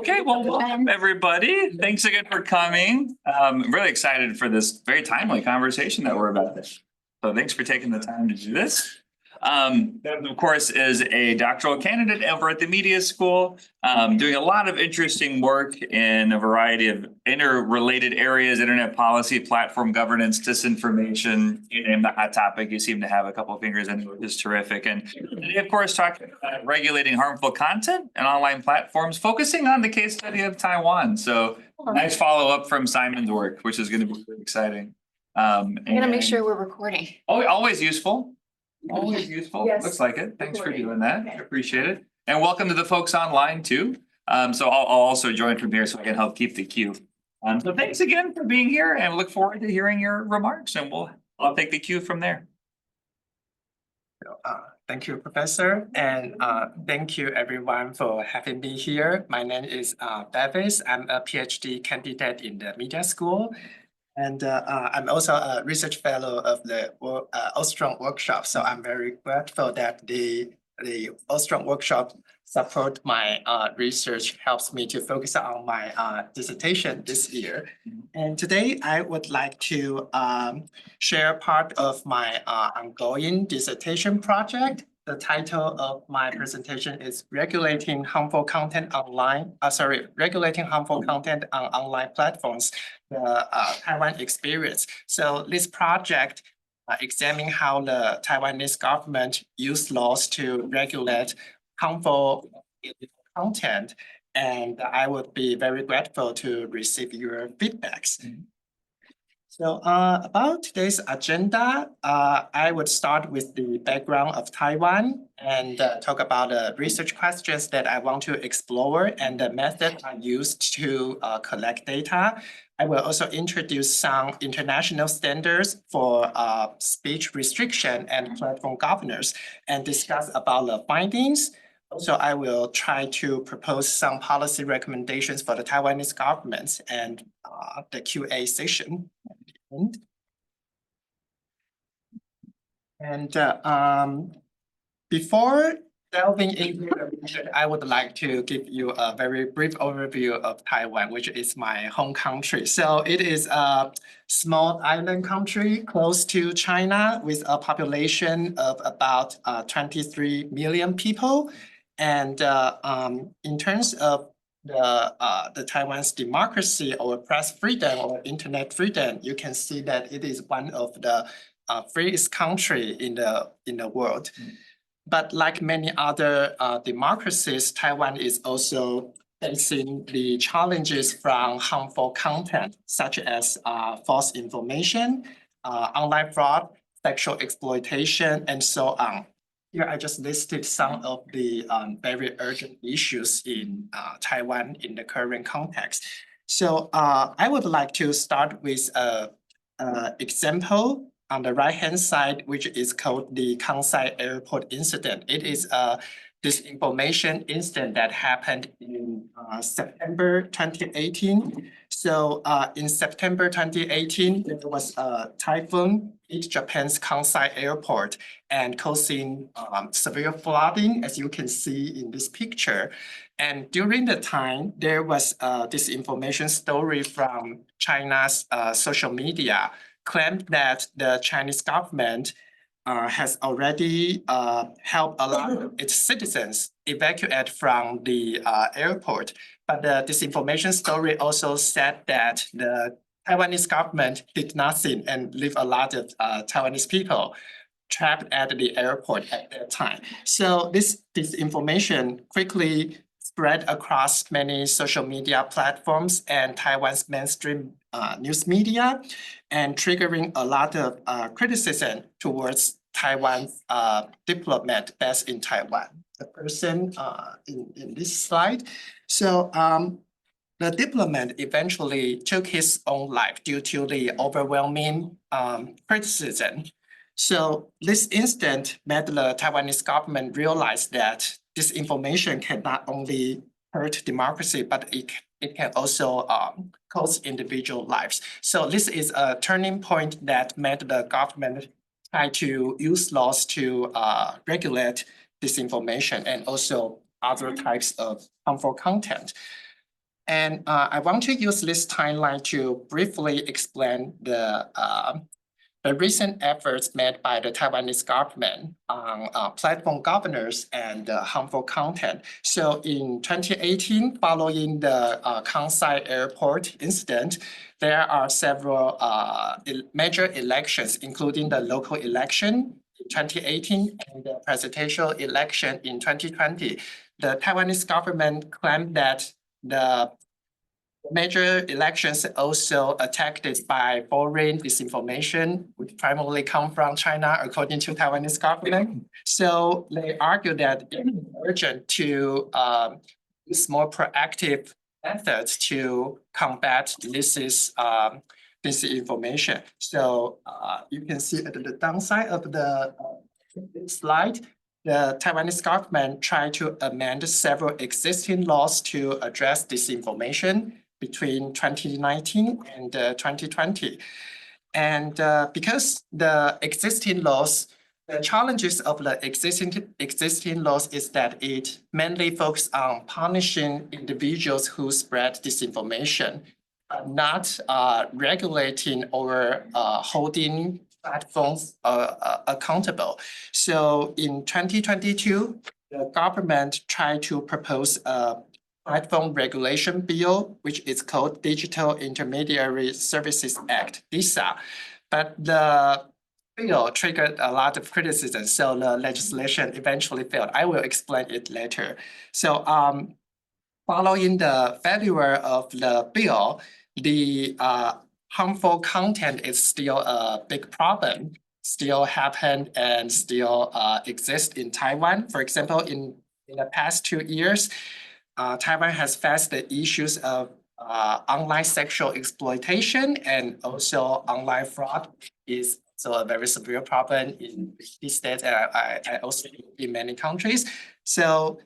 Okay, well, welcome everybody. Thanks again for coming. I'm really excited for this very timely conversation that we're about. So thanks for taking the time to do this. Bev, of course, is a doctoral candidate over at the Media School, doing a lot of interesting work in a variety of interrelated areas: internet policy, platform governance, disinformation. You name the hot topic, you seem to have a couple of fingers in it, which is terrific. And today, of course, talking about regulating harmful content and online platforms, focusing on the case study of Taiwan. So nice follow up from Simon's work, which is going to be really exciting. I'm gonna make sure we're recording. Oh, always useful. Always useful. Yes. Looks like it. Thanks for doing that. I appreciate it. And welcome to the folks online too. So I'll also join from here so I can help keep the queue. So thanks again for being here and look forward to hearing your remarks, and I'll take the cue from there. Thank you, Professor, and thank you everyone for having me here. My name is Bevis. I'm a PhD candidate in the Media School. And I'm also a research fellow of the Ostrom workshop. So I'm very grateful that the Ostrom workshop support my research, helps me to focus on my dissertation this year. And today I would like to share part of my ongoing dissertation project. The title of my presentation is Regulating Harmful Content Regulating Harmful Content on Online Platforms, the Taiwan Experience. So this project examining how the Taiwanese government use laws to regulate harmful content, and I would be very grateful to receive your feedbacks. So about today's agenda, I would start with the background of Taiwan and talk about the research questions that I want to explore and the method I used to collect data. I will also introduce some international standards for speech restriction and platform governance and discuss about the findings. Also, I will try to propose some policy recommendations for the Taiwanese government and the QA session. And before delving into the research, I would like to give you a very brief overview of Taiwan, which is my home country. So it is a small island country close to China with a population of about 23 million people. And in terms of the Taiwan's democracy or press freedom or internet freedom, you can see that it is one of the freest country in the world. But like many other democracies, Taiwan is also facing the challenges from harmful content, such as false information, online fraud, sexual exploitation, and so on. Here, I just listed some of the very urgent issues in Taiwan in the current context. So I would like to start with an example on the right-hand side, which is called the Kansai Airport incident. It is a disinformation incident that happened in September 2018. So in September 2018, there was a typhoon hit Japan's Kansai Airport and causing severe flooding, as you can see in this picture. And during the time, there was a disinformation story from China's social media claimed that the Chinese government has already helped a lot of its citizens evacuate from the airport. But the disinformation story also said that the Taiwanese government did nothing and leave a lot of Taiwanese people trapped at the airport at that time. So this disinformation quickly spread across many social media platforms and Taiwan's mainstream news media, and triggering a lot of criticism towards Taiwan's diplomat based in Taiwan, the person in this slide. So the diplomat eventually took his own life due to the overwhelming criticism. So this incident made the Taiwanese government realize that this information can not only hurt democracy, but it can also cost individual lives. So this is a turning point that made the government try to use laws to regulate disinformation and also other types of harmful content. And I want to use this timeline to briefly explain the recent efforts made by the Taiwanese government on platform governance and harmful content. So in 2018, following the Kansai Airport incident, there are several major elections, including the local election in 2018 and the presidential election in 2020. The Taiwanese government claimed that the major elections also attacked by foreign disinformation, which primarily come from China, according to Taiwanese government. So they argue that it is urgent to use more proactive methods to combat disinformation. So you can see at the downside of the slide, the Taiwanese government tried to amend several existing laws to address disinformation between 2019 and 2020. And because the existing laws, the challenges of the existing laws is that it mainly focuses on punishing individuals who spread disinformation, but not regulating or holding platforms accountable. So in 2022, the government tried to propose a platform regulation bill, which is called Digital Intermediary Services Act, DISA. But the bill triggered a lot of criticism, so the legislation eventually failed. I will explain it later. So following the failure of the bill, the harmful content is still a big problem, still happen and still exist in Taiwan. For example, in the past 2 years, Taiwan has faced the issues of online sexual exploitation and also online fraud is so a very severe problem in these states and I also in many countries. So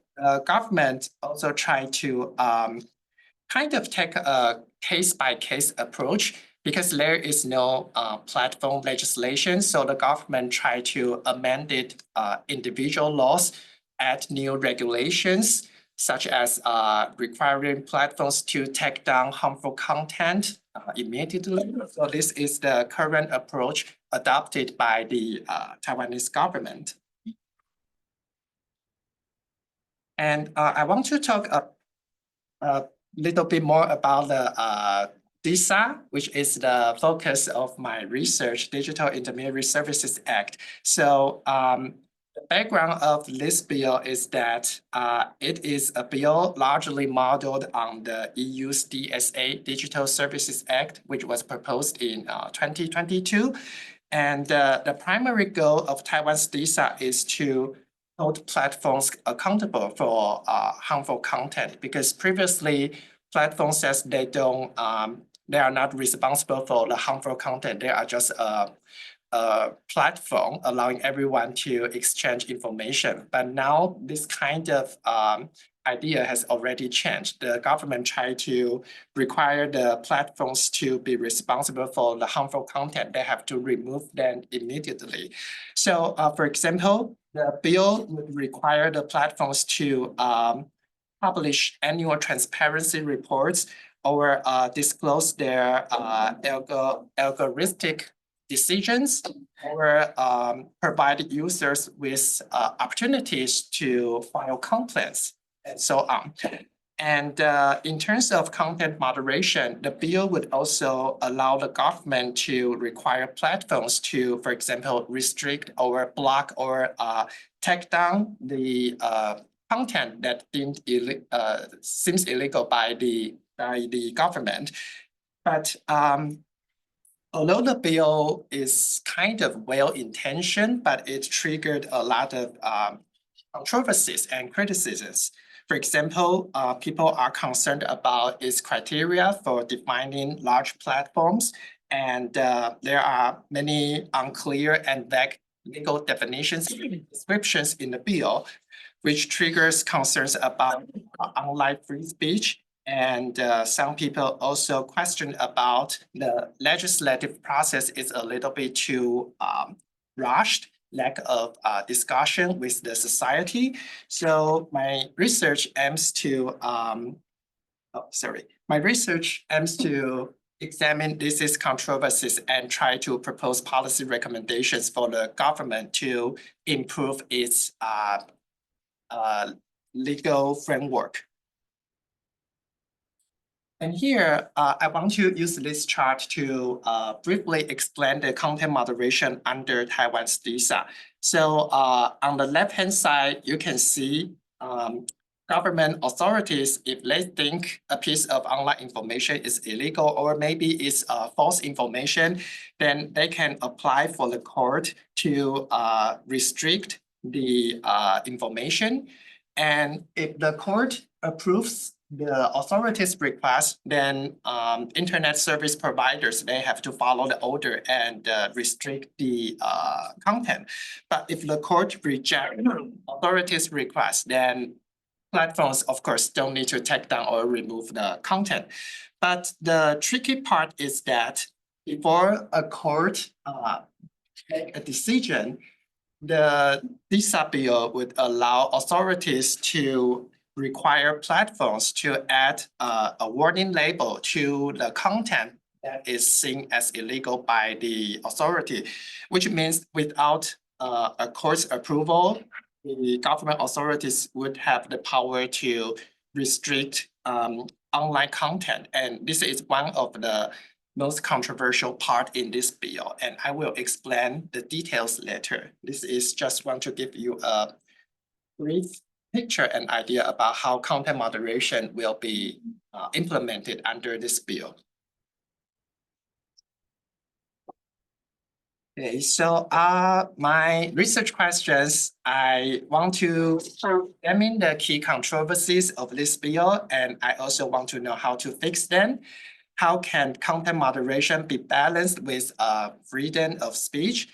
government also try to kind of take a case-by-case approach because there is no platform legislation. So the government try to amend it individual laws, add new regulations, such as requiring platforms to take down harmful content immediately. So this is the current approach adopted by the Taiwanese government. And I want to talk a little bit more about the DISA, which is the focus of my research, Digital Intermediary Services Act. So the background of this bill is that it is a bill largely modeled on the EU's DSA, Digital Services Act, which was proposed in 2022. And the primary goal of Taiwan's DISA is to hold platforms accountable for harmful content, because previously platforms says they are not responsible for the harmful content. They are just a platform allowing everyone to exchange information. But now this kind of idea has already changed. The government tried to require the platforms to be responsible for the harmful content. They have to remove them immediately. So for example, the bill would require the platforms to publish annual transparency reports or disclose their algorithmic decisions or provide users with opportunities to file complaints and so on. And in terms of content moderation, the bill would also allow the government to require platforms to, for example, restrict or block or take down the content that seems illegal by the government. But although the bill is kind of well-intentioned, but it triggered a lot of controversies and criticisms. For example, people are concerned about its criteria for defining large platforms, and there are many unclear and vague legal definitions and descriptions in the bill, which triggers concerns about online free speech. And some people also question about the legislative process is a little bit too rushed, lack of discussion with the society. So my research aims to My research aims to examine these controversies and try to propose policy recommendations for the government to improve its legal framework. And here, I want to use this chart to briefly explain the content moderation under Taiwan's DISA. So on the left-hand side, you can see government authorities, if they think a piece of online information is illegal or maybe it's false information, then they can apply for the court to restrict the information. And if the court approves the authorities' request, then internet service providers, they have to follow the order and restrict the content. But if the court rejects authorities' request, then platforms, of course, don't need to take down or remove the content. But the tricky part is that before a court make a decision, the DISA bill would allow authorities to require platforms to add a warning label to the content that is seen as illegal by the authority, which means without a court's approval, the government authorities would have the power to restrict online content. And this is one of the most controversial part in this bill, and I will explain the details later. This is just want to give you a brief picture and idea about how content moderation will be implemented under this bill. Okay, so my research questions, I want to examine the key controversies of this bill, and I also want to know how to fix them. How can content moderation be balanced with freedom of speech?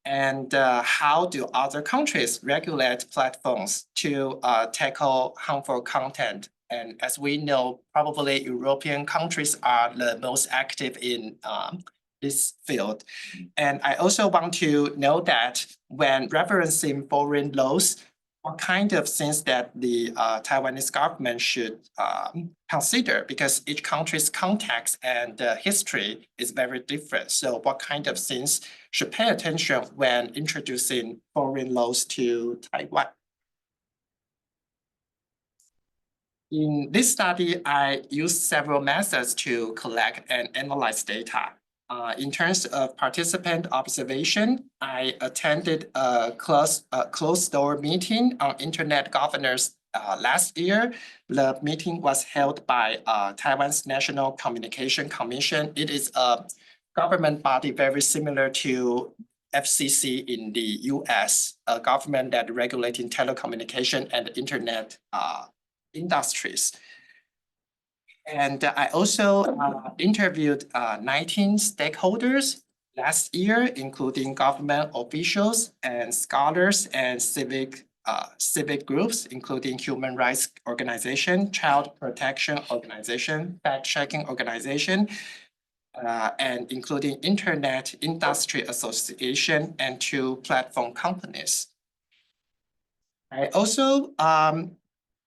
And how do other countries regulate platforms to tackle harmful content? And as we know, probably European countries are the most active in this field. And I also want to know that when referencing foreign laws, what kind of things that the Taiwanese government should consider, because each country's context and history is very different. So what kind of things should pay attention when introducing foreign laws to Taiwan? In this study, I used several methods to collect and analyze data. In terms of participant observation, I attended a closed-door meeting on internet governors last year. The meeting was held by Taiwan's National Communication Commission. It is a government body very similar to FCC in the US, a government that regulating telecommunication and internet industries. And I also interviewed 19 stakeholders last year, including government officials and scholars and civic groups, including human rights organization, child protection organization, fact-checking organization, and including Internet Industry Association and 2 platform companies. I also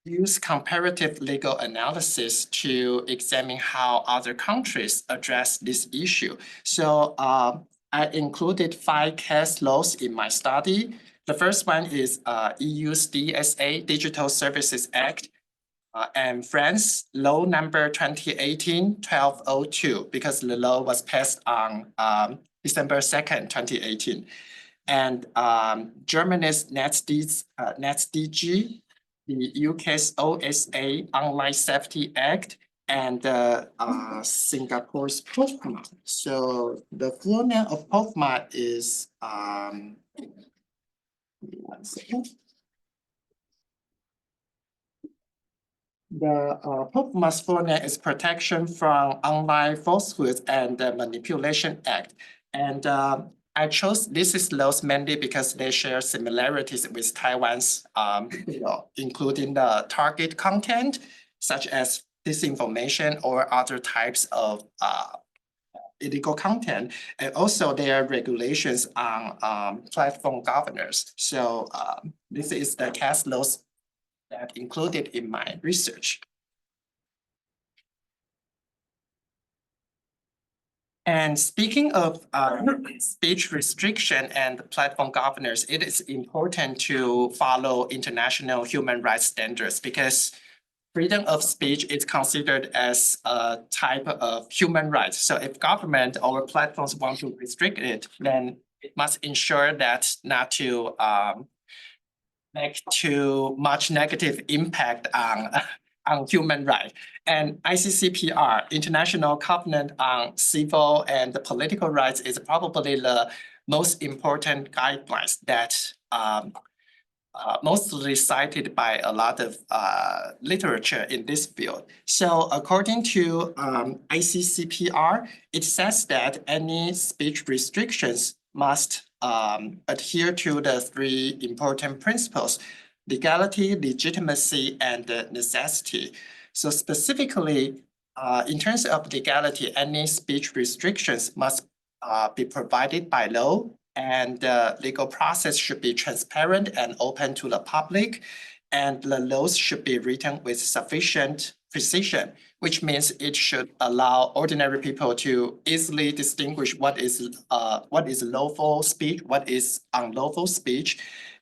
use comparative legal analysis to examine how other countries address this issue. So I included 5 case laws in my study. The first one is EU's DSA, Digital Services Act, and France law number 2018-1202, because the law was passed on December 2nd, 2018. And Germany's NetzDG, the UK's OSA Online Safety Act, and Singapore's POFMA. So the full name of POFMA is one second. The POFMA's full name is Protection from Online Falsehoods and Manipulation Act. And I chose these laws mainly because they share similarities with Taiwan's, including the target content, such as disinformation or other types of illegal content, and also their regulations on platform governors. So this is the case laws that included in my research. And speaking of speech restriction and platform governance, it is important to follow international human rights standards because freedom of speech is considered as a type of human rights. So if government or platforms want to restrict it, then it must ensure that not to make too much negative impact on human rights. And ICCPR, International Covenant on Civil and Political Rights, is probably the most important guidelines that mostly cited by a lot of literature in this field. So according to ICCPR, it says that any speech restrictions must adhere to the three important principles: legality, legitimacy, and necessity. So specifically, in terms of legality, any speech restrictions must be provided by law, and the legal process should be transparent and open to the public, and the laws should be written with sufficient precision, which means it should allow ordinary people to easily distinguish what is lawful speech, what is unlawful speech.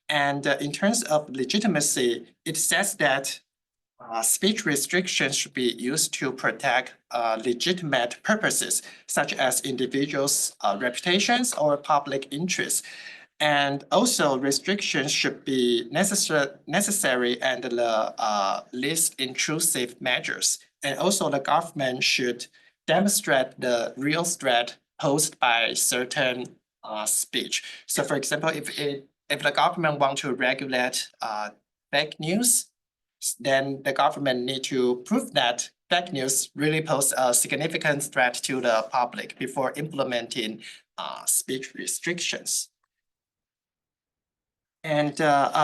And in terms of legitimacy, it says that speech restrictions should be used to protect legitimate purposes, such as individuals' reputations or public interests. And also restrictions should be necessary and the least intrusive measures. And also the government should demonstrate the real threat posed by certain speech. So for example, if the government want to regulate fake news, then the government need to prove that fake news really pose a significant threat to the public before implementing speech restrictions. And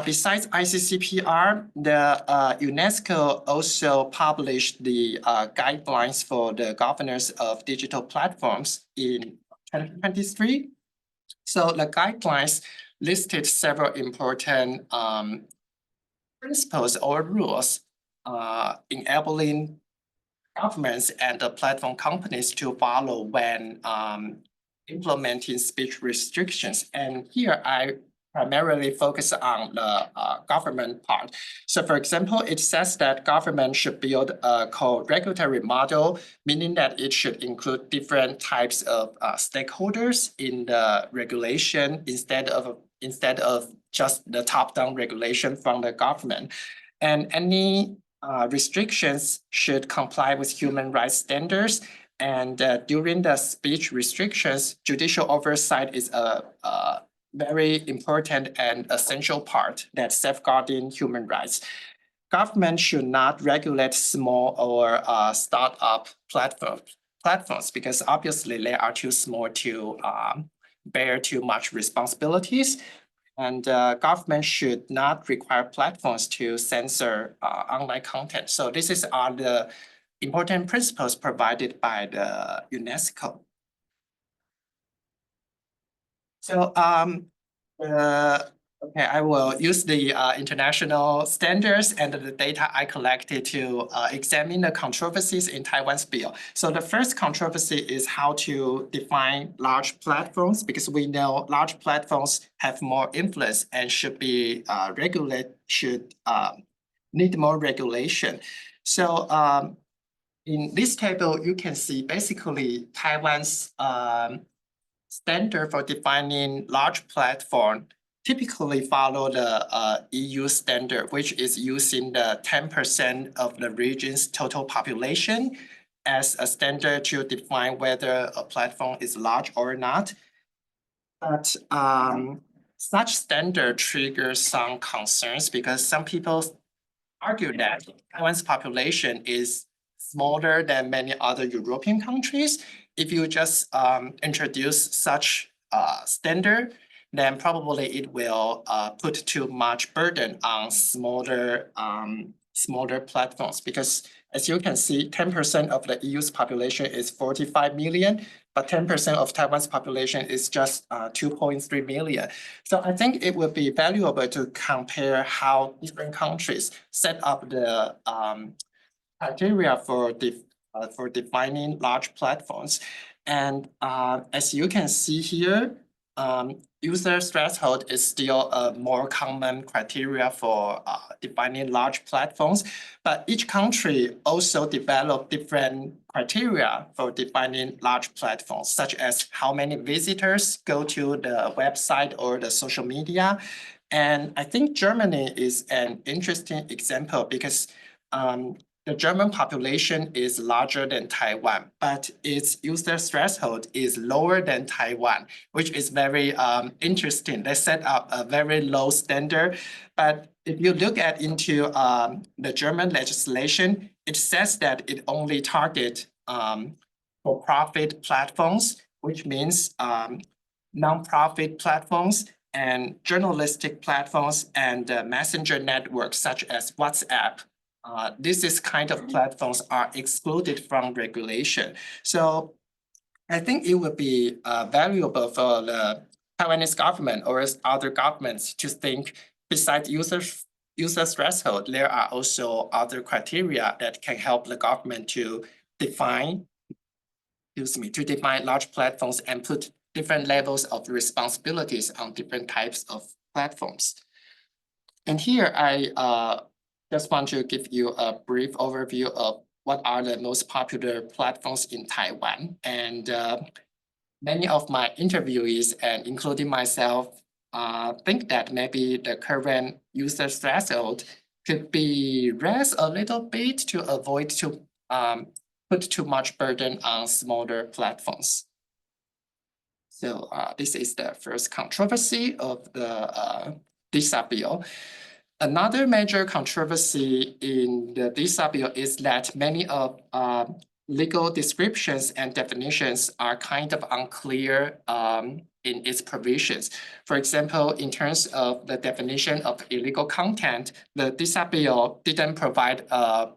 besides ICCPR, the UNESCO also published the guidelines for the governance of digital platforms in 2023. So the guidelines listed several important principles or rules enabling governments and the platform companies to follow when implementing speech restrictions. And here I primarily focus on the government part. So for example, it says that government should build a co-regulatory model, meaning that it should include different types of stakeholders in the regulation instead of just the top-down regulation from the government. And any restrictions should comply with human rights standards. And during the speech restrictions, judicial oversight is a very important and essential part that safeguarding human rights. Government should not regulate small or startup platforms because obviously they are too small to bear too much responsibilities. And government should not require platforms to censor online content. So this are the important principles provided by the UNESCO. So okay, I will use the international standards and the data I collected to examine the controversies in Taiwan's bill. So the first controversy is how to define large platforms, because we know large platforms have more influence and should be need more regulation. So in this table, you can see basically Taiwan's standard for defining large platform typically follow the EU standard, which is using the 10% of the region's total population as a standard to define whether a platform is large or not. But such standard triggers some concerns because some people argue that Taiwan's population is smaller than many other European countries. If you just introduce such standard, then probably it will put too much burden on smaller platforms, because as you can see, 10% of the EU's population is 45 million, but 10% of Taiwan's population is just 2.3 million. So I think it would be valuable to compare how different countries set up the criteria for defining large platforms. And as you can see here, user threshold is still a more common criteria for defining large platforms. But each country also develop different criteria for defining large platforms, such as how many visitors go to the website or the social media. And I think Germany is an interesting example because the German population is larger than Taiwan, but its user threshold is lower than Taiwan, which is very interesting. They set up a very low standard. But if you look at into the German legislation, it says that it only target for-profit platforms, which means non-profit platforms and journalistic platforms and messenger networks such as WhatsApp. This is kind of platforms are excluded from regulation. So I think it would be valuable for the Taiwanese government or other governments to think besides user threshold, there are also other criteria that can help the government to define, to define large platforms and put different levels of responsibilities on different types of platforms. And here I just want to give you a brief overview of what are the most popular platforms in Taiwan. And many of my interviewees, and including myself, think that maybe the current user threshold could be raised a little bit to avoid to put too much burden on smaller platforms. So this is the first controversy of the DISA bill. Another major controversy in the DISA bill is that many of legal descriptions and definitions are kind of unclear in its provisions. For example, in terms of the definition of illegal content, the DISA bill didn't provide a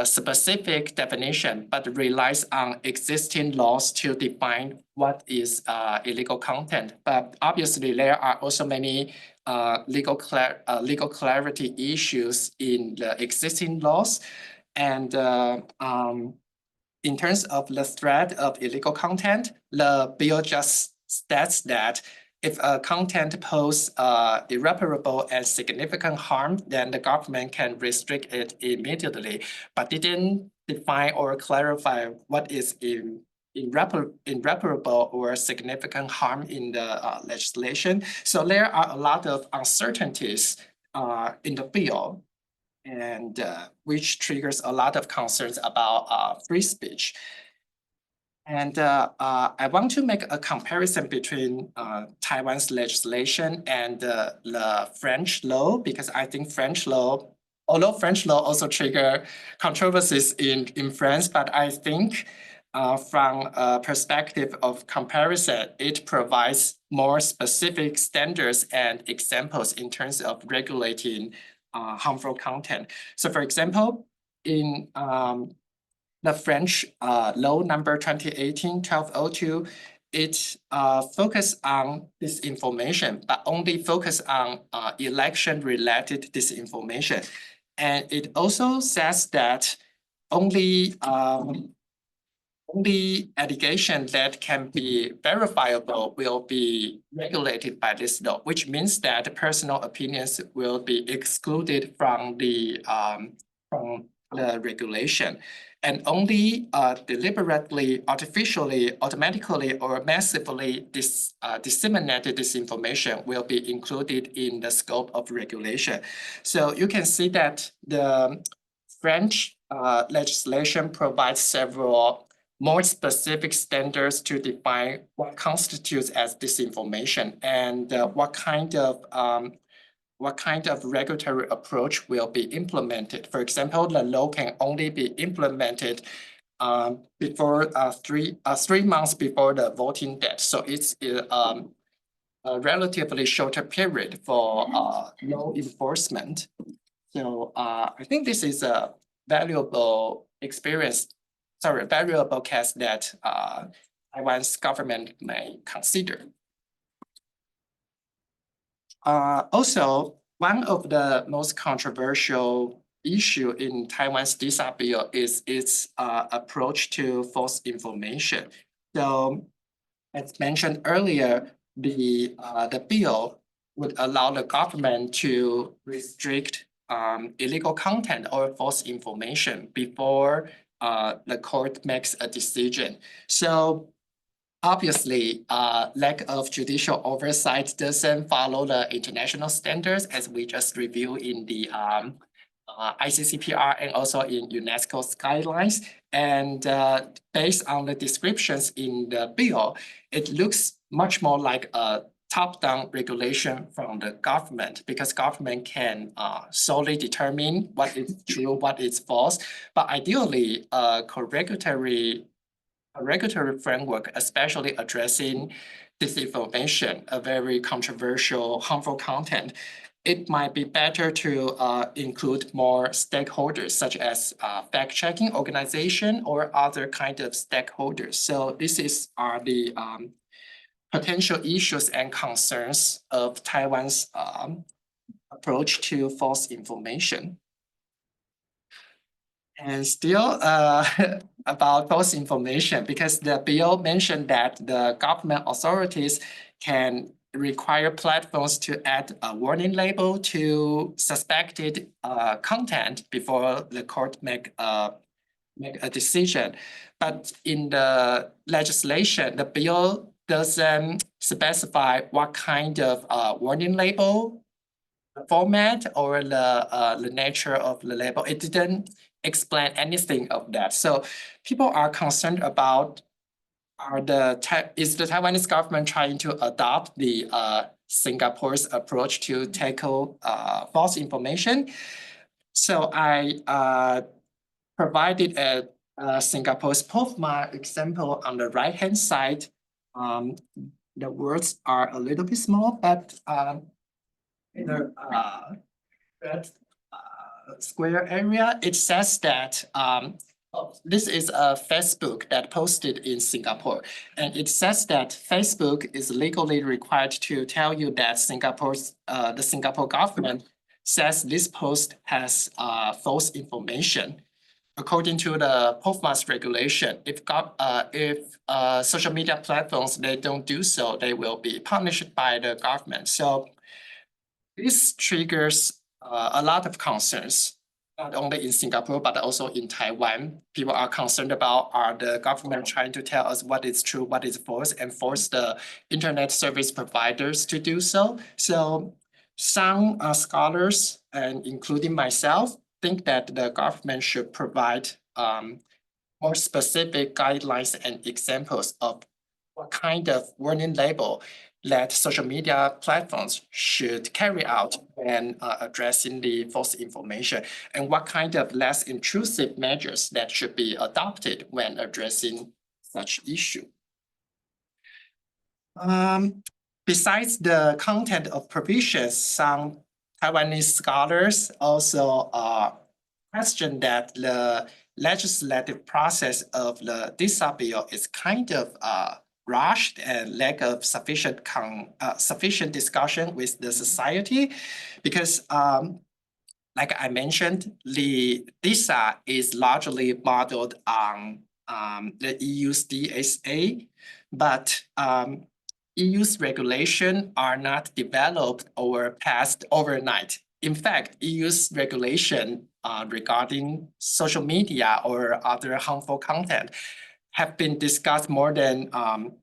specific definition, but relies on existing laws to define what is illegal content. But obviously, there are also many legal clarity issues in the existing laws. And in terms of the threat of illegal content, the bill just states that if a content poses irreparable and significant harm, then the government can restrict it immediately, but didn't define or clarify what is irreparable or significant harm in the legislation. So there are a lot of uncertainties in the bill, and which triggers a lot of concerns about free speech. And I want to make a comparison between Taiwan's legislation and the French law, because I think French law, although French law also trigger controversies in France, but I think from a perspective of comparison, it provides more specific standards and examples in terms of regulating harmful content. So for example, in the French law number 2018-1202, it focused on disinformation, but only focus on election-related disinformation. And it also says that only allegation that can be verifiable will be regulated by this law, which means that personal opinions will be excluded from the regulation. And only deliberately, artificially, automatically, or massively disseminated disinformation will be included in the scope of regulation. So you can see that the French legislation provides several more specific standards to define what constitutes as disinformation and what kind of regulatory approach will be implemented. For example, the law can only be implemented before 3 months before the voting date. So it's a relatively shorter period for law enforcement. So I think this is a valuable case that Taiwan's government may consider. Also, one of the most controversial issue in Taiwan's DISA bill is its approach to false information. So as mentioned earlier, the bill would allow the government to restrict illegal content or false information before the court makes a decision. So obviously, lack of judicial oversight doesn't follow the international standards as we just reviewed in the ICCPR and also in UNESCO's guidelines. And based on the descriptions in the bill, it looks much more like a top-down regulation from the government because government can solely determine what is true, what is false. But ideally, a regulatory framework, especially addressing disinformation, a very controversial, harmful content, it might be better to include more stakeholders, such as fact-checking organization or other kind of stakeholders. So this are the potential issues and concerns of Taiwan's approach to false information. And still about false information, because the bill mentioned that the government authorities can require platforms to add a warning label to suspected content before the court make a decision. But in the legislation, the bill doesn't specify what kind of warning label, the format, or the nature of the label. It didn't explain anything of that. So people are concerned about is the Taiwanese government trying to adopt the Singapore's approach to tackle false information. So I provided a Singapore's POFMA example on the right-hand side. The words are a little bit small, but in the red square area, it says that this is a Facebook that posted in Singapore, and it says that Facebook is legally required to tell you that the Singapore government says this post has false information. According to the POFMA's regulation, if social media platforms they don't do so, they will be punished by the government. So this triggers a lot of concerns, not only in Singapore, but also in Taiwan. People are concerned about, are the government trying to tell us what is true, what is false, and force the internet service providers to do so. So some scholars, and including myself, think that the government should provide more specific guidelines and examples of what kind of warning label that social media platforms should carry out when addressing the false information, and what kind of less intrusive measures that should be adopted when addressing such issue. Besides the content of provisions, some Taiwanese scholars also question that the legislative process of the DISA bill is kind of rushed and lack of sufficient discussion with the society, because like I mentioned, the DISA is largely modeled on the EU's DSA, but EU's regulations are not developed or passed overnight. In fact, EU's regulation regarding social media or other harmful content have been discussed more than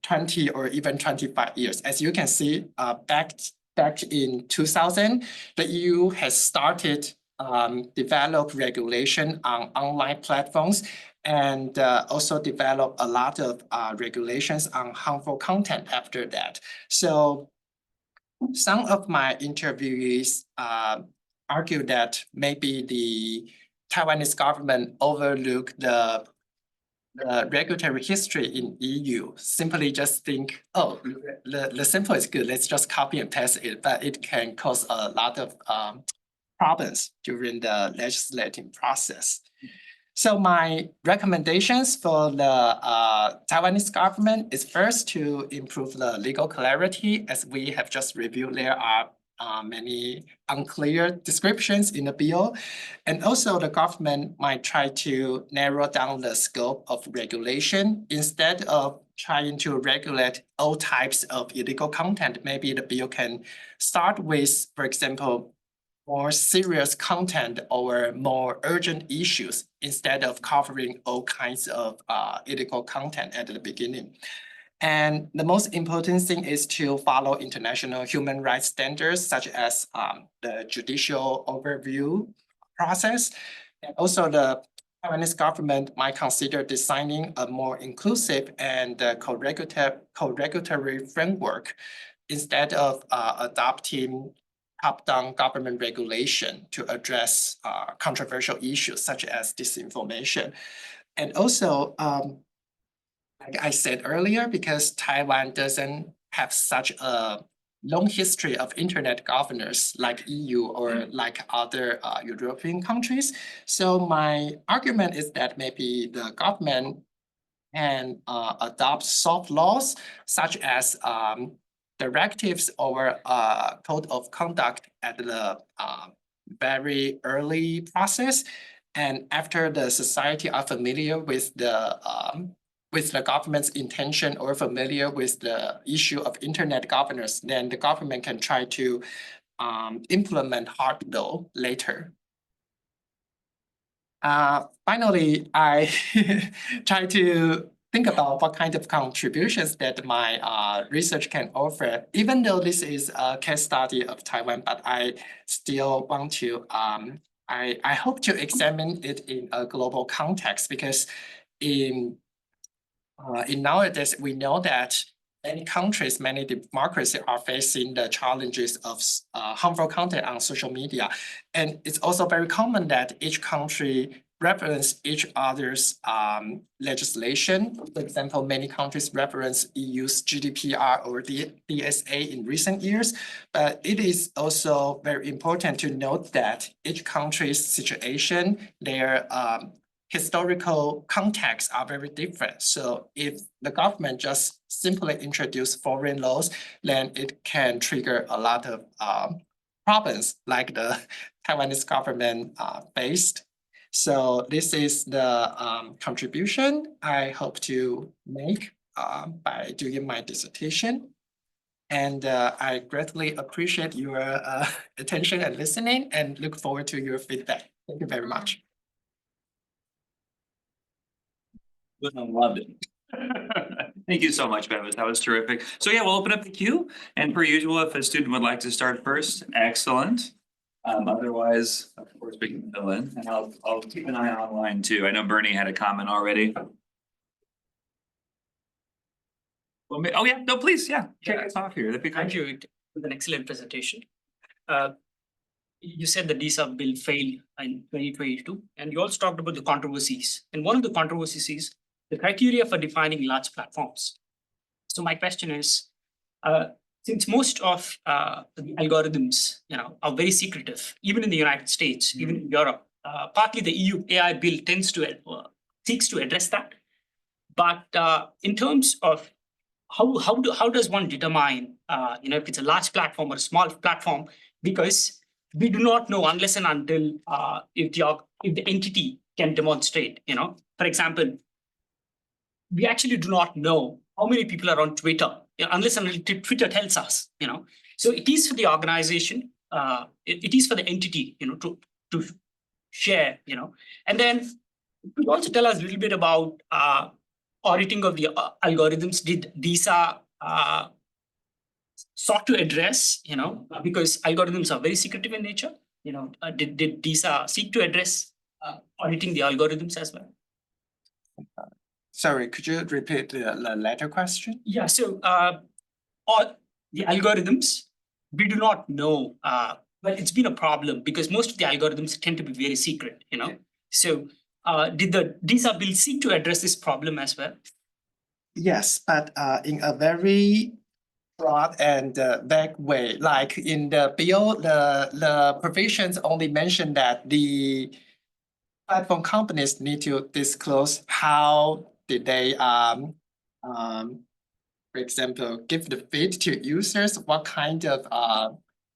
20 or even 25 years. As you can see, back in 2000, the EU has started develop regulation on online platforms, and also develop a lot of regulations on harmful content after that. So some of my interviewees argue that maybe the Taiwanese government overlooked the regulatory history in EU, simply just think, oh, the simple is good, let's just copy and paste it, but it can cause a lot of problems during the legislative process. So my recommendations for the Taiwanese government is first to improve the legal clarity. As we have just reviewed, there are many unclear descriptions in the bill. And also the government might try to narrow down the scope of regulation instead of trying to regulate all types of illegal content. Maybe the bill can start with, for example, more serious content or more urgent issues instead of covering all kinds of illegal content at the beginning. And the most important thing is to follow international human rights standards, such as the judicial overview process. And also the Taiwanese government might consider designing a more inclusive and co-regulatory framework instead of adopting top-down government regulation to address controversial issues such as disinformation. And also, like I said earlier, because Taiwan doesn't have such a long history of internet governance like EU or like other European countries. So my argument is that maybe the government can adopt soft laws such as directives or code of conduct at the very early process. And after the society are familiar with the government's intention or familiar with the issue of internet governance, then the government can try to implement hard law later. Finally, I try to think about what kind of contributions that my research can offer. Even though this is a case study of Taiwan, but I still want to, I hope to examine it in a global context, because in nowadays, we know that many countries, many democracies are facing the challenges of harmful content on social media. And it's also very common that each country reference each other's legislation. For example, many countries reference EU's GDPR or DSA in recent years. But it is also very important to note that each country's situation, their historical contexts are very different. So if the government just simply introduce foreign laws, then it can trigger a lot of problems like the Taiwanese government faced. So this is the contribution I hope to make by doing my dissertation. And I greatly appreciate your attention and listening, and look forward to your feedback. Thank you very much. Loved it. Thank you so much, Bevis. That was terrific. So yeah, we'll open up the queue. And per usual, if a student would like to start first, excellent. Otherwise, of course, we can fill in, and I'll keep an eye online too. I know Bernie had a comment already. Well, oh yeah, no, please, yeah, kick us off here. That'd be great. Thank you. It was an excellent presentation. You said the DISA bill failed in 2022, and you also talked about the controversies. And one of the controversies is the criteria for defining large platforms. So my question is, since most of the algorithms, are very secretive, even in the United States, even in Europe, partly the EU AI bill tends to seeks to address that. But in terms of how does one determine, if it's a large platform or a small platform? Because we do not know unless and until if the entity can demonstrate. For example, we actually do not know how many people are on Twitter unless and until Twitter tells us. So it is for the organization, it is for the entity, to share. And then could you also tell us a little bit about auditing of the algorithms? Did DISA sought to address, because algorithms are very secretive in nature, did DISA seek to address auditing the algorithms as well? Sorry, could you repeat the latter question? Yeah, so all the algorithms, we do not know, but it's been a problem because most of the algorithms tend to be very secret, Okay. So did the DISA bill seek to address this problem as well? Yes, but in a very broad and vague way. Like in the bill, the provisions only mention that the platform companies need to disclose how did they, for example, give the feed to users, what kind of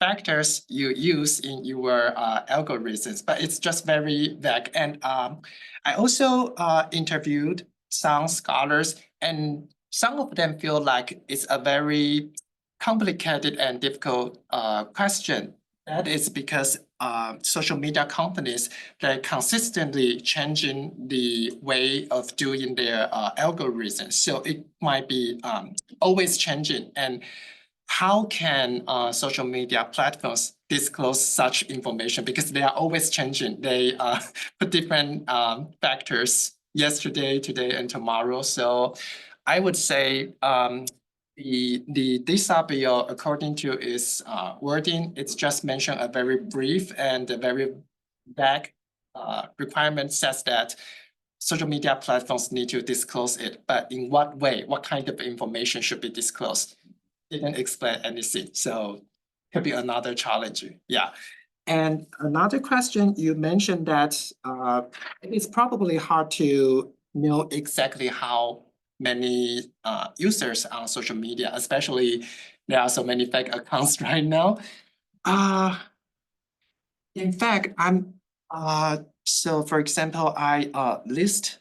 factors you use in your algorithms, but it's just very vague. And I also interviewed some scholars, and some of them feel like it's a very complicated and difficult question. That is because social media companies, they're consistently changing the way of doing their algorithms. So it might be always changing. And how can social media platforms disclose such information? Because they are always changing. They put different factors yesterday, today, and tomorrow. So I would say the DISA bill, according to its wording, it's just mentioned a very brief and a very vague requirement says that social media platforms need to disclose it, but in what way, what kind of information should be disclosed? Didn't explain anything, so could be another challenge. Yeah. And another question, you mentioned that it's probably hard to know exactly how many users on social media, especially there are so many fake accounts right now. In fact, so for example, I list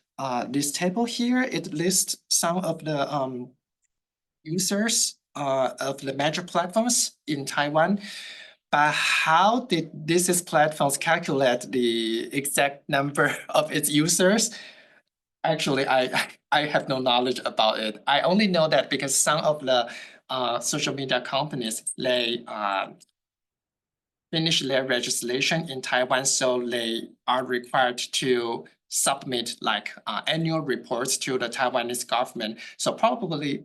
this table here. It lists some of the users of the major platforms in Taiwan. But how did these platforms calculate the exact number of its users? Actually, I have no knowledge about it. I only know that because some of the social media companies, they finish their registration in Taiwan, so they are required to submit like annual reports to the Taiwanese government. So probably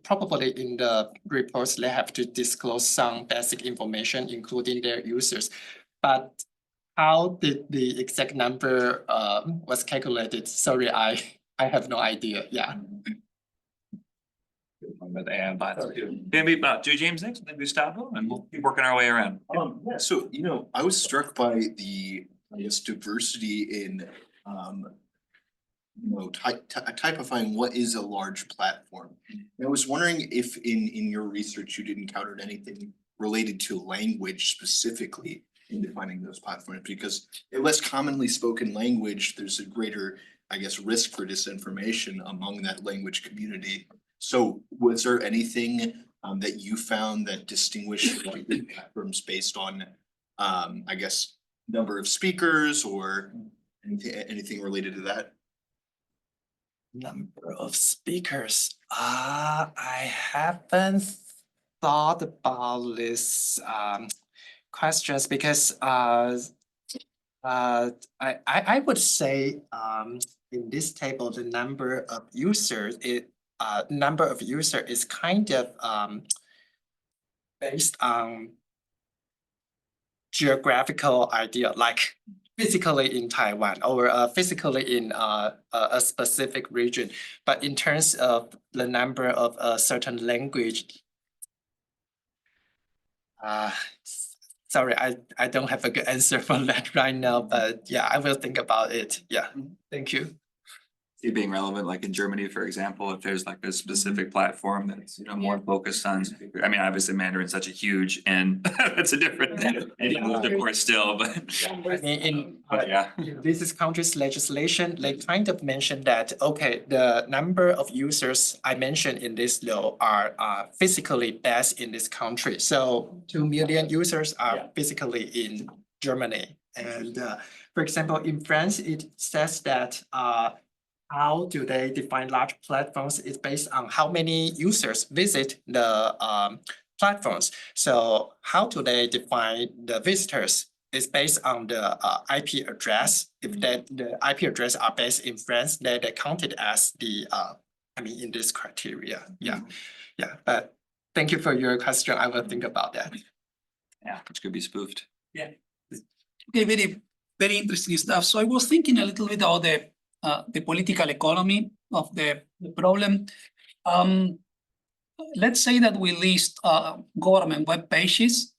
in the reports, they have to disclose some basic information, including their users. But how did the exact number was calculated? Sorry, I have no idea. Yeah. Maybe do James next, then Gustavo, and we'll keep working our way around. Yeah, so, I was struck by the, I guess, diversity in, typifying what is a large platform. And I was wondering if in your research, you encountered anything related to language specifically in defining those platforms, because in less commonly spoken language, there's a greater, I guess, risk for disinformation among that language community. So was there anything that you found that distinguished platforms based on, I guess, number of speakers or anything related to that? Number of speakers. I haven't thought about this questions because I would say in this table the number of users is kind of based on geographical idea, like physically in Taiwan or physically in a specific region. But in terms of the number of a certain language, sorry, I don't have a good answer for that right now, but yeah, I will think about it. Yeah, thank you. It being relevant, like in Germany, for example, if there's like a specific platform that's, more focused on, I mean, obviously Mandarin's such a huge, and that's a different, of course, still, but. I mean, But yeah. This is country's legislation, they kind of mentioned that, okay, the number of users I mentioned in this law are physically based in this country. So 2 million users are physically in Germany. And for example, in France, it says that how do they define large platforms is based on how many users visit the platforms. So how do they define the visitors is based on the IP address. If the IP address are based in France, then they count it as the, in this criteria. Yeah, but thank you for your question. I will think about that. Yeah, which could be spoofed. Yeah. Okay, very, very interesting stuff. So I was thinking a little bit about the political economy of the problem. Let's say that we list government web pages.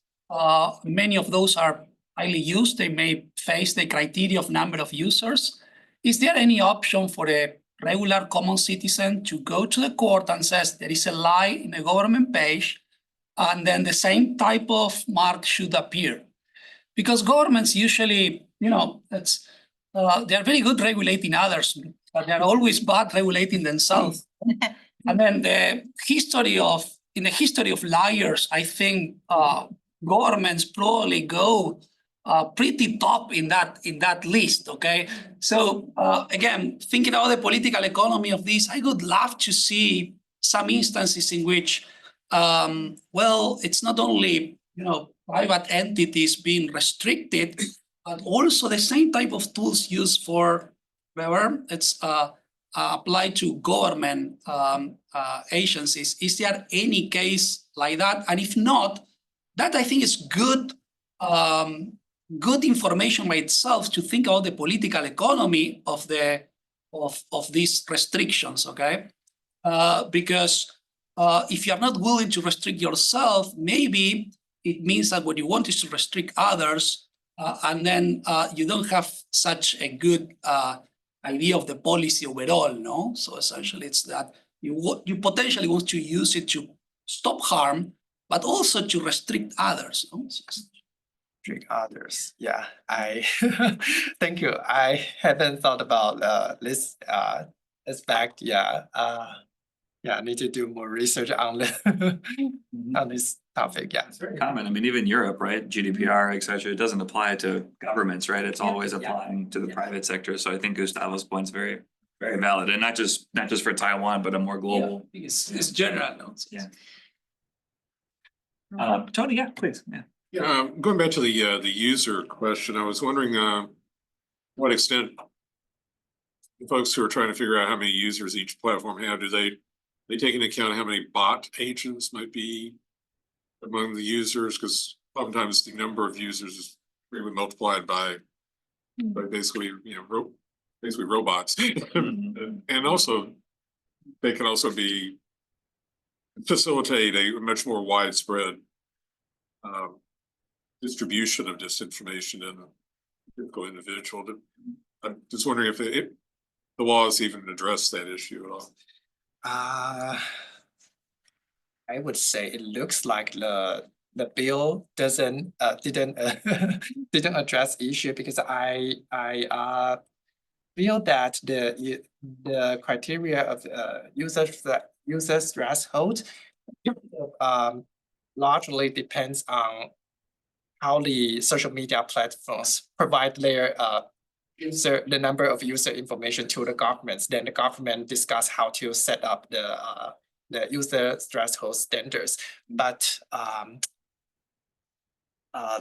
Many of those are highly used. They may face the criteria of number of users. Is there any option for a regular common citizen to go to the court and says there is a lie in a government page? and then the same type of mark should appear. Because governments usually, they're very good regulating others, but they're always bad regulating themselves. And then in the history of liars, I think governments probably go pretty top in that list. Okay, so again, thinking about the political economy of this, I would love to see some instances in which, it's not only private entities being restricted, but also the same type of tools used for wherever it's applied to government agencies. Is there any case like that? And if not, that I think is good information by itself to think about the political economy of these restrictions. Okay, because if you are not willing to restrict yourself, maybe it means that what you want is to restrict others, and then you don't have such a good idea of the policy overall, no? So essentially it's that you potentially want to use it to stop harm, but also to restrict others. No? Restrict others, yeah, I, thank you. I haven't thought about this aspect, yeah. Yeah, I need to do more research on on this topic, yeah. It's very common. I mean, even Europe, right? GDPR, et cetera, it doesn't apply to governments, right? It's always applying to the private sector. So I think Gustavo's point's very, very valid, and not just for Taiwan, but a more global. It's general. No? Yeah. Tony, yeah, please, yeah. Yeah, going back to the user question, I was wondering what extent the folks who are trying to figure out how many users each platform have, do they take into account how many bot agents might be among the users? Because oftentimes the number of users is really multiplied by basically, basically robots. And also, they can also facilitate a much more widespread distribution of disinformation in a typical individual. I'm just wondering if the laws even address that issue at all. I would say it looks like the bill didn't address issue, because I feel that the criteria of user threshold largely depends on how the social media platforms provide their the number of user information to the governments. Then the government discuss how to set up the user threshold standards. But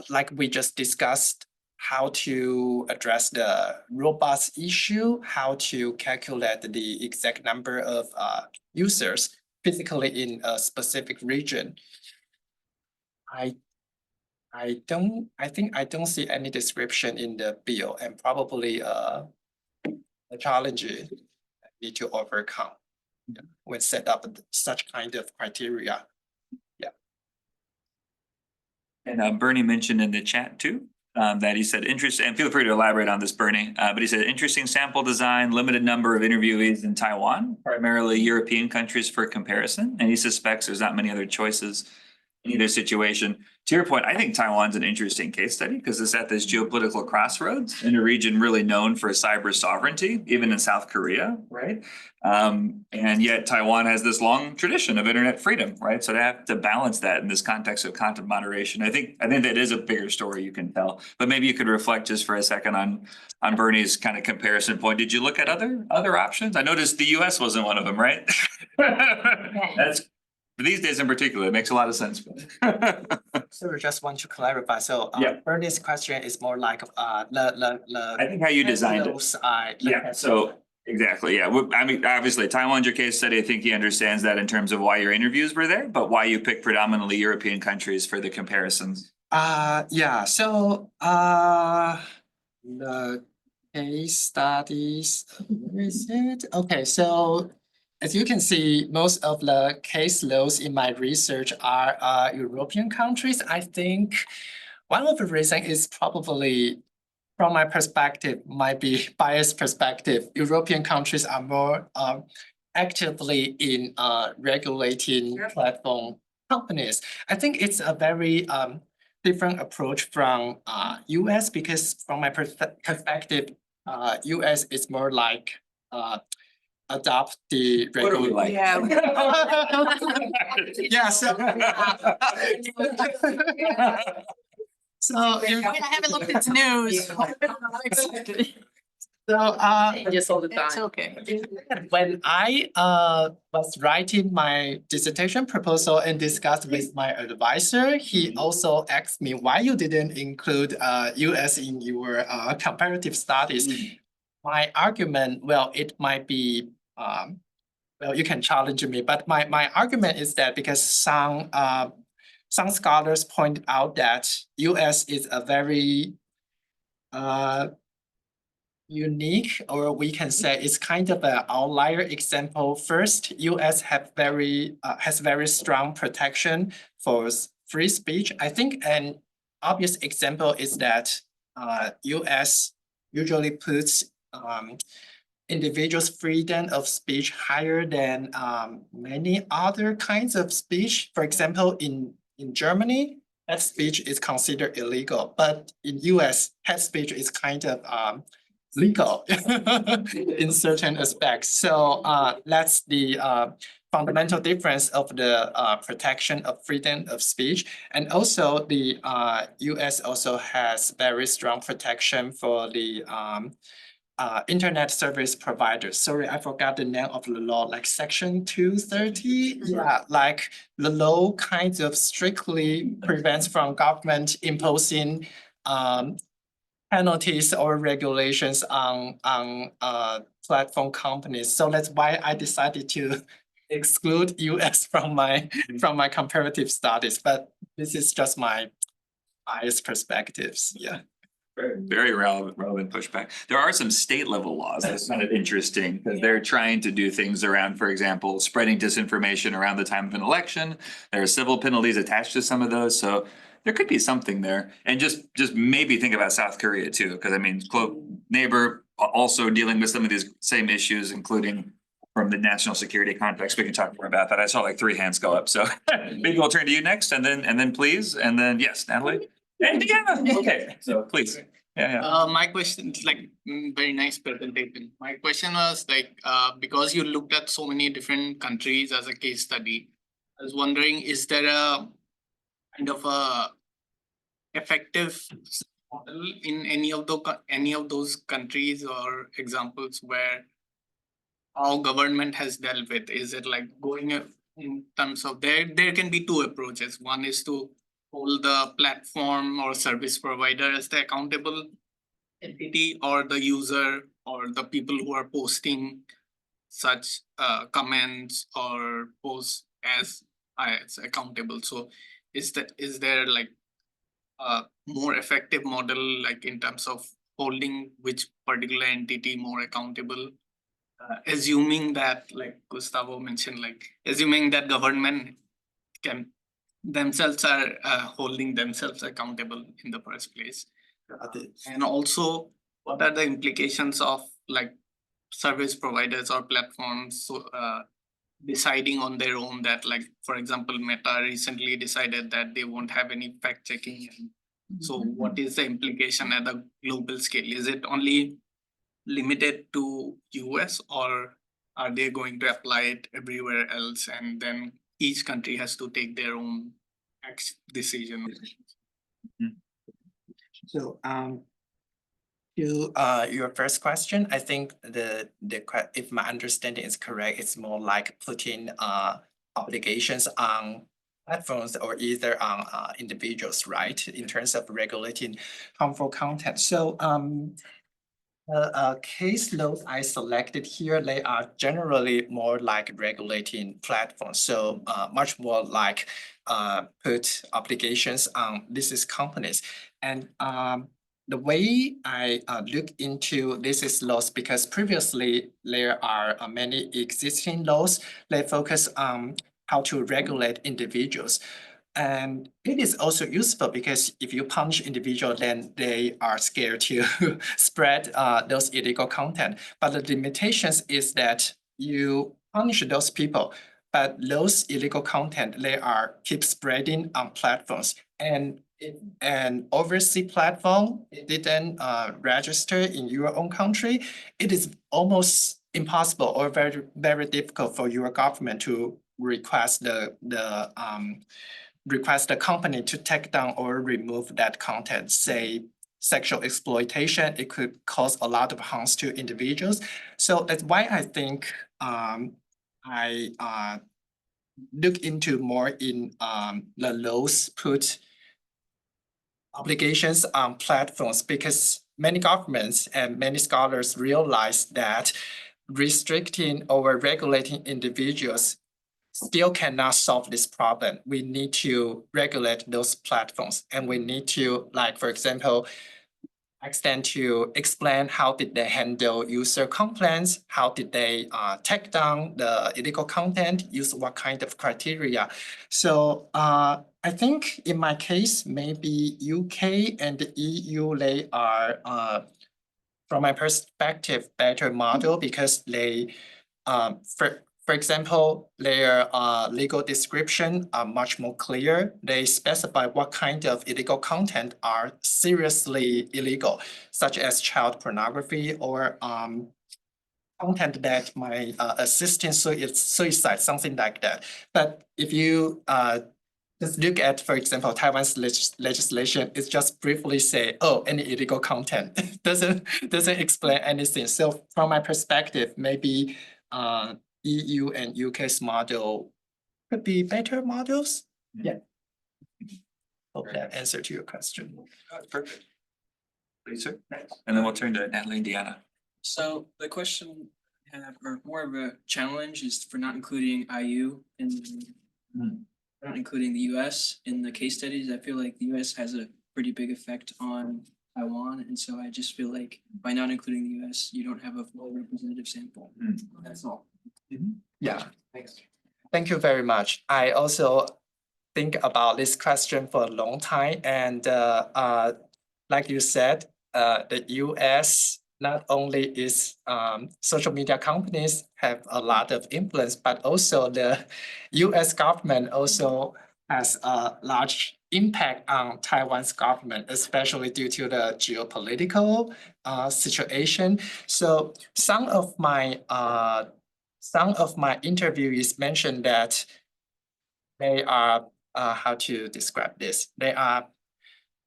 like we just discussed, how to address the robust issue, how to calculate the exact number of users physically in a specific region. I think I don't see any description in the bill, and probably a challenge need to overcome when set up such kind of criteria. Yeah. And Bernie mentioned in the chat too, that he said interesting, and feel free to elaborate on this, Bernie, but he said interesting sample design, limited number of interviewees in Taiwan, primarily European countries for comparison, and he suspects there's not many other choices in either situation. To your point, I think Taiwan's an interesting case study because it's at this geopolitical crossroads in a region really known for cyber sovereignty, even in South Korea, right? And yet Taiwan has this long tradition of internet freedom, right? So to have to balance that in this context of content moderation, I think that is a bigger story you can tell. But maybe you could reflect just for a second on Bernie's kind of comparison point. Did you look at other options? I noticed the US wasn't one of them, right? That's these days in particular, it makes a lot of sense. So we just want to clarify. So Yeah. Bernie's question is more like I think how you designed it. Yeah, so exactly, yeah. I mean, obviously Taiwan's your case study. I think he understands that in terms of why your interviews were there, but why you picked predominantly European countries for the comparisons. Yeah, so the case studies, where is it? Okay, so as you can see, most of the case loads in my research are European countries. I think one of the reasons is probably, from my perspective, might be biased perspective. European countries are more actively in regulating platform companies. I think it's a very different approach from US because from my perspective, US is more like adopt the What do we like? Yeah. Yeah, so. So if- I haven't looked into news. so Just all the time. It's okay. when I was writing my dissertation proposal and discussed with my advisor, he also asked me why you didn't include US in your comparative studies. My argument, well, it might be well, you can challenge me, but my argument is that because some scholars point out that US is a very unique, or we can say it's kind of an outlier example. First, US has very strong protection for free speech. I think an obvious example is that US usually puts individuals' freedom of speech higher than many other kinds of speech. For example, in Germany, hate speech is considered illegal, but in US, hate speech is kind of legal in certain aspects. So that's the fundamental difference of the protection of freedom of speech. And also the US also has very strong protection for the internet service providers. Sorry, I forgot the name of the law, like section 230. Yeah, like the law kind of strictly prevents from government imposing penalties or regulations on platform companies. So that's why I decided to exclude US from my comparative studies. But this is just my biased perspectives. Yeah. Very relevant pushback. There are some state level laws that's kind of interesting because they're trying to do things around, for example, spreading disinformation around the time of an election. There are civil penalties attached to some of those, so there could be something there. And just maybe think about South Korea too, because I mean, close neighbor also dealing with some of these same issues, including from the national security context. We can talk more about that. I saw like 3 hands go up, so maybe we'll turn to you next, and then please, and then yes, Natalie. And yeah, okay, so please, yeah. My question is like very nice presentation. My question was like, because you looked at so many different countries as a case study, I was wondering, is there a kind of a effective model in any of those countries or examples where how government has dealt with? Is it like going in terms of there can be 2 approaches. One is to hold the platform or service provider as the accountable entity, or the user or the people who are posting such comments or posts as accountable. So is there like a more effective model, like in terms of holding which particular entity more accountable, assuming that, like Gustavo mentioned, like assuming that government can themselves are holding themselves accountable in the first place. And also, what are the implications of like service providers or platforms deciding on their own that, like, for example, Meta recently decided that they won't have any fact checking. So what is the implication at a global scale? Is it only limited to US, or are they going to apply it everywhere else, and then each country has to take their own decision? So to your first question, I think if my understanding is correct, it's more like putting obligations on platforms or either on individuals, right? In terms of regulating harmful content. So the case laws I selected here, they are generally more like regulating platforms. So much more like put obligations on these companies. And the way I look into these laws, because previously there are many existing laws, they focus on how to regulate individuals. And it is also useful because if you punish individuals, then they are scared to spread those illegal content. But the limitations is that you punish those people, but those illegal content, they are keep spreading on platforms. And an overseas platform, it didn't register in your own country, it is almost impossible or very difficult for your government to request the company to take down or remove that content, say sexual exploitation. It could cause a lot of harms to individuals. So that's why I think I look into more in the laws put obligations on platforms, because many governments and many scholars realize that restricting or regulating individuals still cannot solve this problem. We need to regulate those platforms, and we need to, like, for example, extend to explain how did they handle user complaints, how did they take down the illegal content, use what kind of criteria. So I think in my case, maybe UK and the EU, they are, from my perspective, better model, because they, for example, their legal description are much more clear. They specify what kind of illegal content are seriously illegal, such as child pornography or content that might assist in suicide, something like that. But if you just look at, for example, Taiwan's legislation, it's just briefly say, oh, any illegal content doesn't explain anything. So from my perspective, maybe EU and UK's model could be better models. Yeah. Hope that answered to your question. Perfect. Lisa, and then we'll turn to Natalie and Deanna. So the question I have, or more of a challenge, is for not including IU and not including the US in the case studies. I feel like the US has a pretty big effect on Taiwan, and so I just feel like by not including the US, you don't have a full representative sample. That's all. Yeah. Thanks. Thank you very much. I also think about this question for a long time, and like you said, the US not only is social media companies have a lot of influence, but also the US government also has a large impact on Taiwan's government, especially due to the geopolitical situation. So some of my interviewees mentioned that they are, how to describe this? They are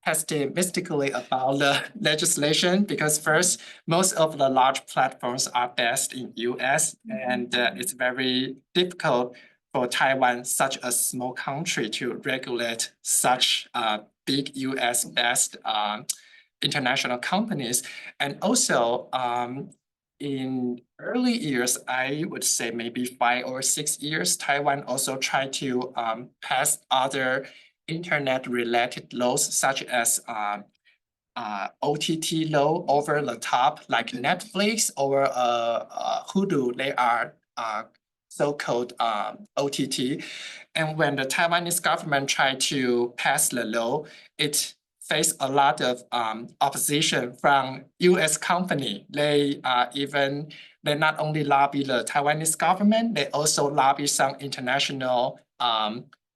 pessimistically about the legislation, because first, most of the large platforms are based in US, and it's very difficult for Taiwan, such a small country, to regulate such big US-based international companies. And also, in early years, I would say maybe 5 or 6 years, Taiwan also tried to pass other internet-related laws, such as OTT law, over the top, like Netflix or Hulu. They are so-called OTT. And when the Taiwanese government tried to pass the law, it faced a lot of opposition from US company. They not only lobby the Taiwanese government, they also lobby some international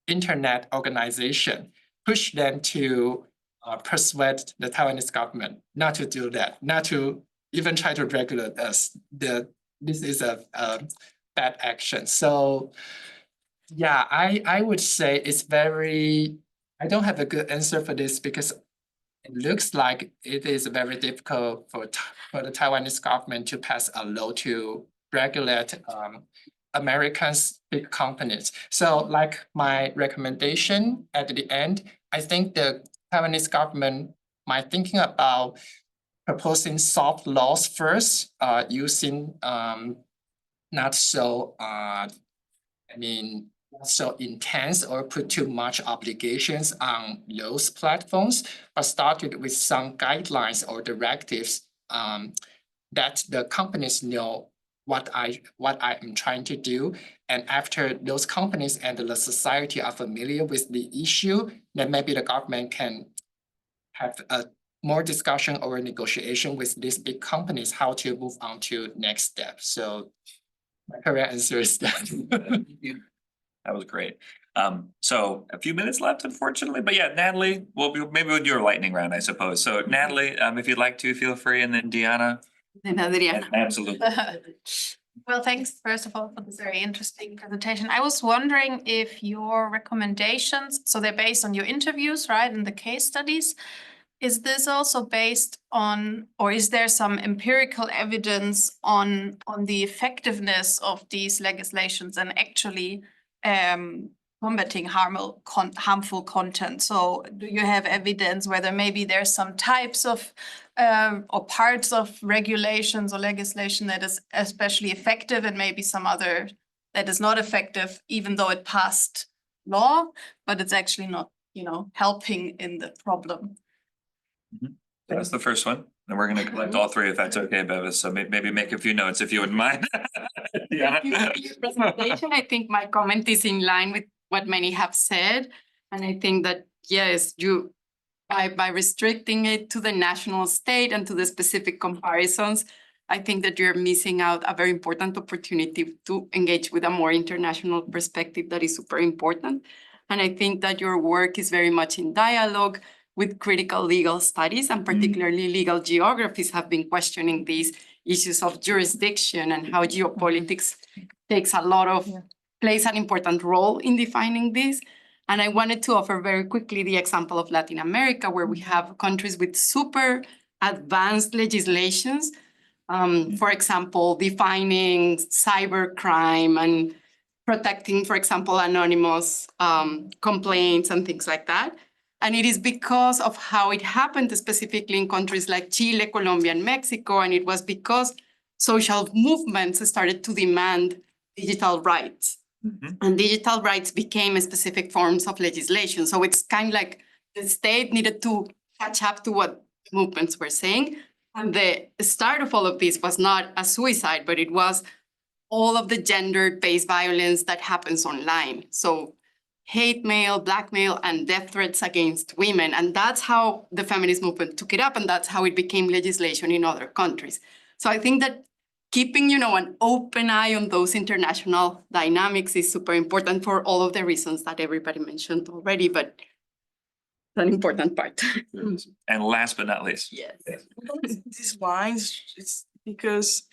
internet organization, push them to persuade the Taiwanese government not to do that, not to even try to regulate us. This is a bad action. So yeah, I would say it's very, I don't have a good answer for this, because it looks like it is very difficult for the Taiwanese government to pass a law to regulate Americans' big companies. So like my recommendation at the end, I think the Taiwanese government might thinking about proposing soft laws first, using not so not so intense or put too much obligations on those platforms, but started with some guidelines or directives that the companies know what I am trying to do. And after those companies and the society are familiar with the issue, then maybe the government can have a more discussion or negotiation with these big companies how to move on to next step. So my correct answer is that. was great. So a few minutes left, unfortunately, but yeah, Natalie, maybe we'll do a lightning round, I suppose. So Natalie, if you'd like to, feel free, and then Diana. And Adriana. Absolutely. Well, thanks first of all for this very interesting presentation. I was wondering if your recommendations, so they're based on your interviews, right, and the case studies. Is this also based on, or is there some empirical evidence on the effectiveness of these legislations and actually combating harmful content? So do you have evidence whether maybe there's some types of or parts of regulations or legislation that is especially effective and maybe some other that is not effective, even though it passed law, but it's actually not, helping in the problem? That's the first one. And we're gonna collect all three if that's okay, Bevis. So maybe make a few notes if you wouldn't mind. Yeah. Presentation, I think my comment is in line with what many have said. And I think that, yes, by restricting it to the national state and to the specific comparisons, I think that you're missing out a very important opportunity to engage with a more international perspective that is super important. And I think that your work is very much in dialogue with critical legal studies, and particularly legal geographies have been questioning these issues of jurisdiction and how geopolitics plays an important role in defining this. And I wanted to offer very quickly the example of Latin America, where we have countries with super advanced legislations, for example, defining cybercrime and protecting, for example, anonymous complaints and things like that. And it is because of how it happened specifically in countries like Chile, Colombia, and Mexico. And it was because social movements started to demand digital rights. And digital rights became specific forms of legislation. So it's kind of like the state needed to catch up to what movements were saying. And the start of all of this was not a suicide, but it was all of the gender-based violence that happens online. So hate mail, blackmail, and death threats against women. And that's how the feminist movement took it up, and that's how it became legislation in other countries. So I think that keeping, an open eye on those international dynamics is super important for all of the reasons that everybody mentioned already, but it's an important part. And last but not least. Yes. These lines, it's because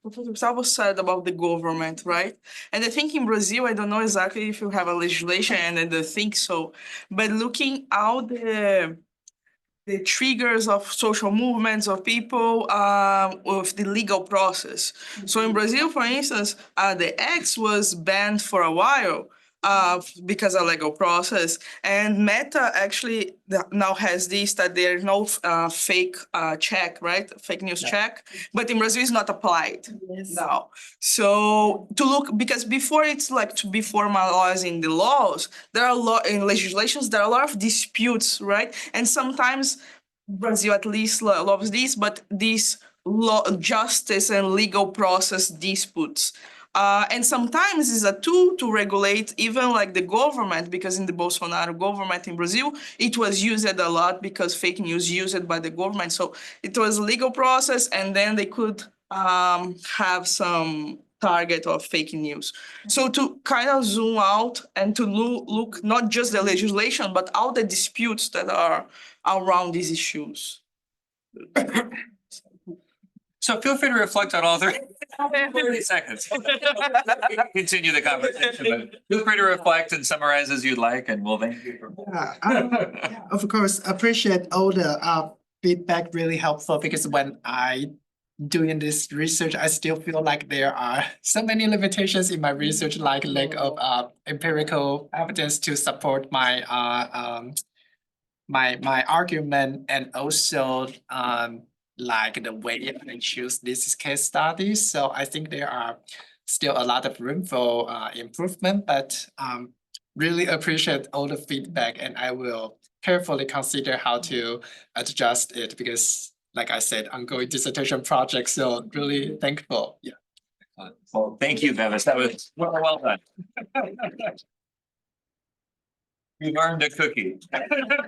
Professor Gustavo said about the government, right? And I think in Brazil, I don't know exactly if you have a legislation, and I don't think so, but looking out the triggers of social movements of people with the legal process. So in Brazil, for instance, the X was banned for a while because of legal process. And Meta actually now has this, that there's no fake check, right? Fake news check. But in Brazil, it's not applied now. So to look, because before it's like to be formalizing the laws, there are a lot in legislations, there are a lot of disputes, right? And sometimes Brazil at least loves this, but these justice and legal process disputes. And sometimes it's a tool to regulate even like the government, because in the Bolsonaro government in Brazil, it was used a lot because fake news used by the government. So it was a legal process, and then they could have some target of fake news. So to kind of zoom out and to look not just the legislation, but all the disputes that are around these issues. So feel free to reflect on all 30 seconds. Continue the conversation, but feel free to reflect and summarize as you'd like, and we'll thank you for. Of course, appreciate all the feedback, really helpful, because when I doing this research, I still feel like there are so many limitations in my research, like lack of empirical evidence to support my my argument, and also like the way I choose this case studies. So I think there are still a lot of room for improvement, but really appreciate all the feedback, and I will carefully consider how to adjust it, because like I said, ongoing dissertation project, so really thankful. Yeah. Well, thank you, Bevis. That was well done. You've earned a cookie.